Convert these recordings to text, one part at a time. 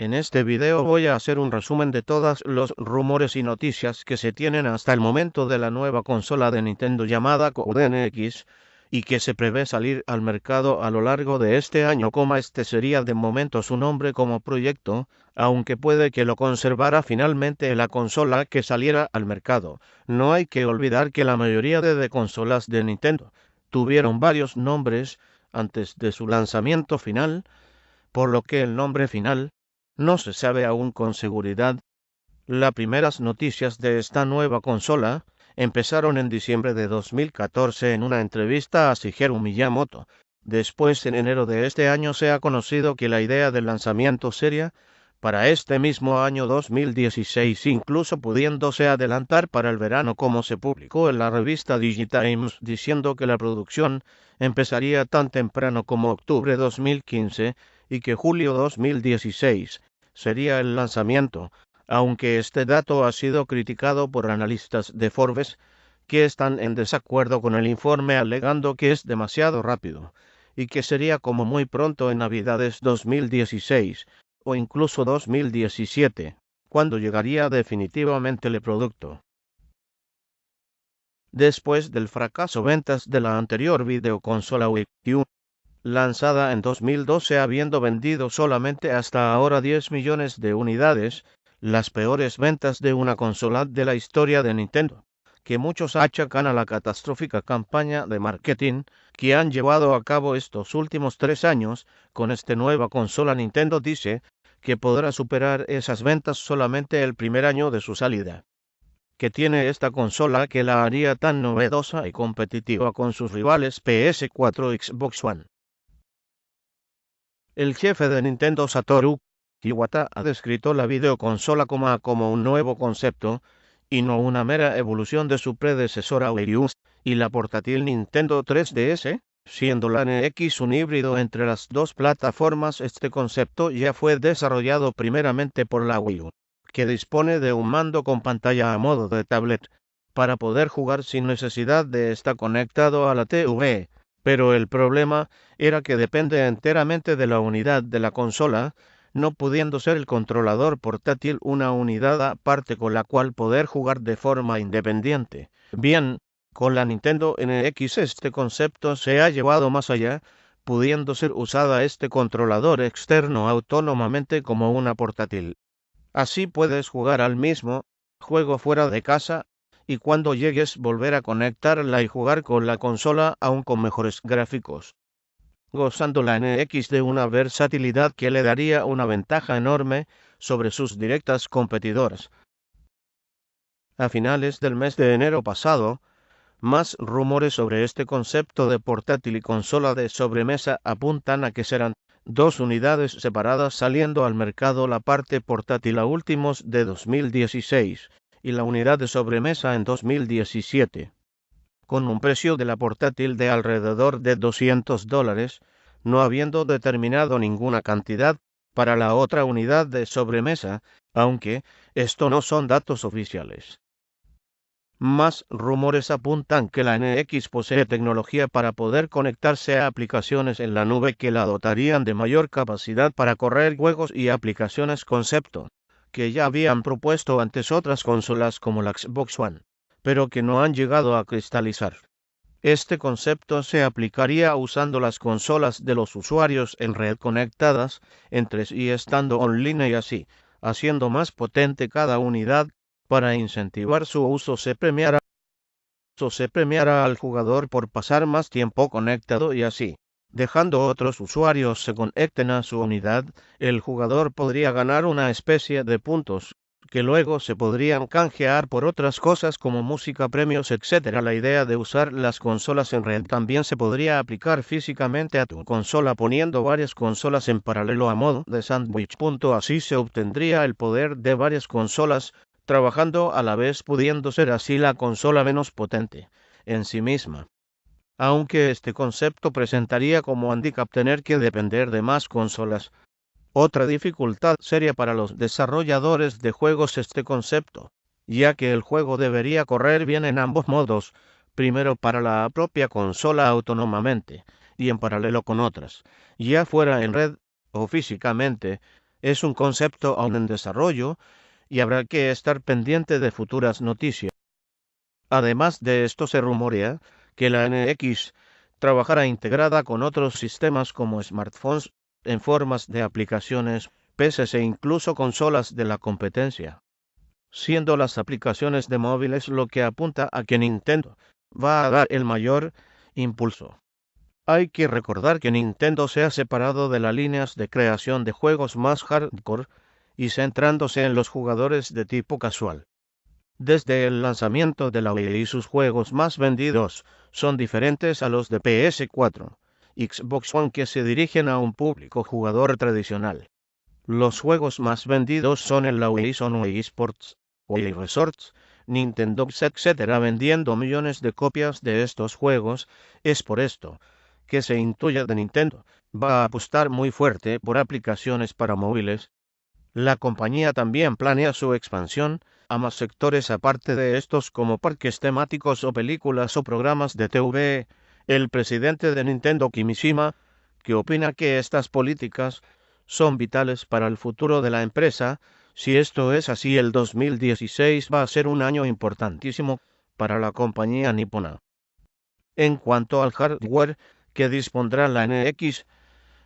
En este video voy a hacer un resumen de todos los rumores y noticias que se tienen hasta el momento de la nueva consola de Nintendo llamada Code NX y que se prevé salir al mercado a lo largo de este año. Este sería de momento su nombre como proyecto, aunque puede que lo conservara finalmente la consola que saliera al mercado. No hay que olvidar que la mayoría de consolas de Nintendo tuvieron varios nombres antes de su lanzamiento final, por lo que el nombre final no se sabe aún con seguridad. Las primeras noticias de esta nueva consola empezaron en diciembre de 2014 en una entrevista a Shigeru Miyamoto. Después, en enero de este año, se ha conocido que la idea del lanzamiento sería para este mismo año 2016, incluso pudiéndose adelantar para el verano, como se publicó en la revista Digitimes, diciendo que la producción empezaría tan temprano como octubre 2015 y que julio 2016 sería el lanzamiento, aunque este dato ha sido criticado por analistas de Forbes que están en desacuerdo con el informe, alegando que es demasiado rápido y que sería como muy pronto en Navidades 2016 o incluso 2017, cuando llegaría definitivamente el producto. Después del fracaso ventas de la anterior videoconsola Wii U, lanzada en 2012 habiendo vendido solamente hasta ahora 10 millones de unidades, las peores ventas de una consola de la historia de Nintendo, que muchos achacan a la catastrófica campaña de marketing que han llevado a cabo estos últimos 3 años con esta nueva consola. Nintendo dice que podrá superar esas ventas solamente el primer año de su salida, que tiene esta consola que la haría tan novedosa y competitiva con sus rivales PS4 y Xbox One. El jefe de Nintendo, Satoru Iwata, ha descrito la videoconsola como un nuevo concepto y no una mera evolución de su predecesora Wii U y la portátil Nintendo 3DS, siendo la NX un híbrido entre las dos plataformas. Este concepto ya fue desarrollado primeramente por la Wii U, que dispone de un mando con pantalla a modo de tablet para poder jugar sin necesidad de estar conectado a la TV. Pero el problema era que depende enteramente de la unidad de la consola, no pudiendo ser el controlador portátil una unidad aparte con la cual poder jugar de forma independiente. Bien, con la Nintendo NX este concepto se ha llevado más allá, pudiendo ser usada este controlador externo autónomamente como una portátil. Así puedes jugar al mismo juego fuera de casa y cuando llegues volver a conectarla y jugar con la consola aún con mejores gráficos, gozando la NX de una versatilidad que le daría una ventaja enorme sobre sus directas competidoras. A finales del mes de enero pasado, más rumores sobre este concepto de portátil y consola de sobremesa apuntan a que serán dos unidades separadas saliendo al mercado, la parte portátil a últimos de 2016 y la unidad de sobremesa en 2017. Con un precio de la portátil de alrededor de $200, no habiendo determinado ninguna cantidad para la otra unidad de sobremesa, aunque esto no son datos oficiales. Más rumores apuntan que la NX posee tecnología para poder conectarse a aplicaciones en la nube que la dotarían de mayor capacidad para correr juegos y aplicaciones, concepto que ya habían propuesto antes otras consolas como la Xbox One, pero que no han llegado a cristalizar. Este concepto se aplicaría usando las consolas de los usuarios en red conectadas entre sí y estando online y así, haciendo más potente cada unidad. Para incentivar su uso se premiará al jugador por pasar más tiempo conectado y así, dejando otros usuarios se conecten a su unidad, el jugador podría ganar una especie de puntos que luego se podrían canjear por otras cosas como música, premios, etc. La idea de usar las consolas en red también se podría aplicar físicamente a tu consola poniendo varias consolas en paralelo a modo de sándwich. Así se obtendría el poder de varias consolas trabajando a la vez, pudiendo ser así la consola menos potente en sí misma. Aunque este concepto presentaría como handicap tener que depender de más consolas. Otra dificultad seria para los desarrolladores de juegos este concepto, ya que el juego debería correr bien en ambos modos, primero para la propia consola autónomamente y en paralelo con otras, ya fuera en red o físicamente. Es un concepto aún en desarrollo y habrá que estar pendiente de futuras noticias. Además de esto, se rumorea que la NX trabajará integrada con otros sistemas como smartphones en formas de aplicaciones, PCs e incluso consolas de la competencia, siendo las aplicaciones de móviles lo que apunta a que Nintendo va a dar el mayor impulso. Hay que recordar que Nintendo se ha separado de las líneas de creación de juegos más hardcore y centrándose en los jugadores de tipo casual. Desde el lanzamiento de la Wii, sus juegos más vendidos son diferentes a los de PS4, Xbox One, que se dirigen a un público jugador tradicional. Los juegos más vendidos son en la Wii son Wii Sports, Wii Resorts, Nintendo, etc., vendiendo millones de copias de estos juegos. Es por esto que se intuye que Nintendo va a apostar muy fuerte por aplicaciones para móviles. La compañía también planea su expansión a más sectores aparte de estos, como parques temáticos o películas o programas de TV. El presidente de Nintendo, Kimishima, que opina que estas políticas son vitales para el futuro de la empresa. Si esto es así, el 2016 va a ser un año importantísimo para la compañía nipona. En cuanto al hardware que dispondrá la NX,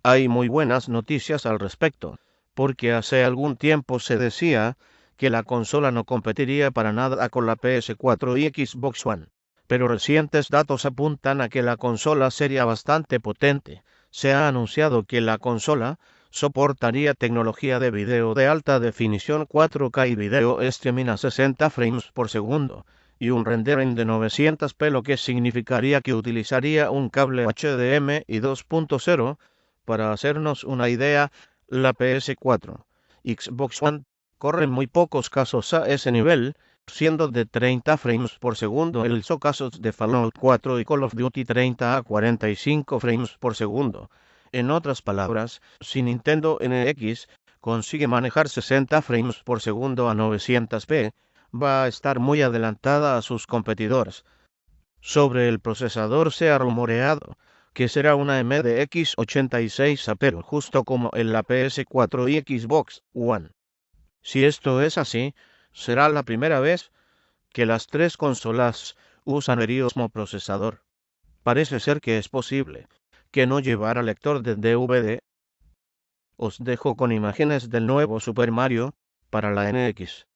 hay muy buenas noticias al respecto, porque hace algún tiempo se decía que la consola no competiría para nada con la PS4 y Xbox One, pero recientes datos apuntan a que la consola sería bastante potente. Se ha anunciado que la consola soportaría tecnología de video de alta definición 4K y video streaming a 60 frames por segundo, y un rendering de 900p, lo que significaría que utilizaría un cable HDMI 2.0. Para hacernos una idea, la PS4, Xbox One corren muy pocos casos a ese nivel, siendo de 30 frames por segundo en los casos de Fallout 4 y Call of Duty 30 a 45 frames por segundo. En otras palabras, si Nintendo NX consigue manejar 60 frames por segundo a 900p, va a estar muy adelantada a sus competidores. Sobre el procesador, se ha rumoreado que será una MDX 86A, pero justo como en la PS4 y Xbox One. Si esto es así, será la primera vez que las tres consolas usan el mismo procesador. Parece ser que es posible que no llevará lector de DVD. Os dejo con imágenes del nuevo Super Mario para la NX.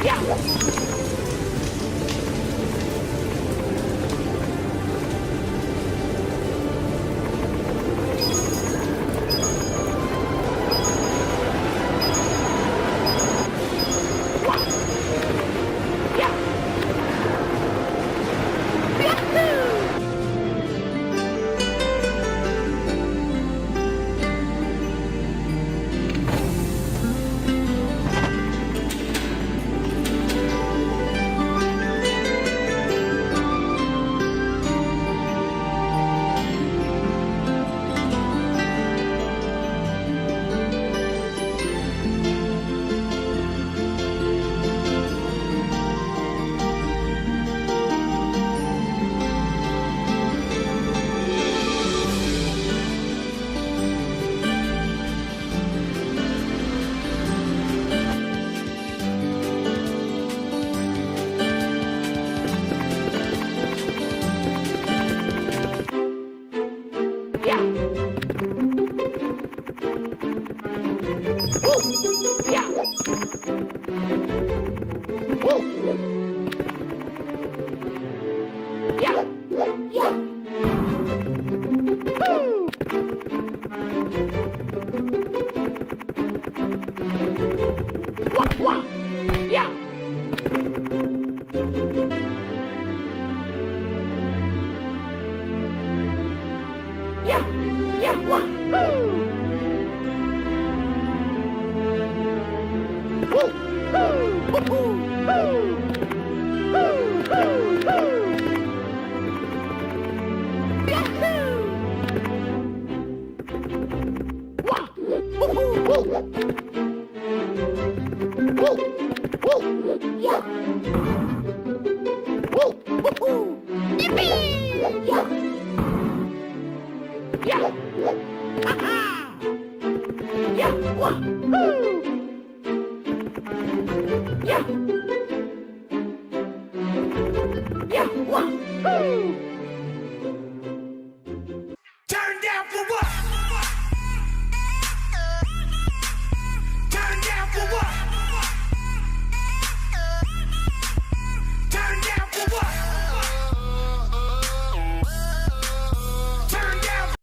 Yeah.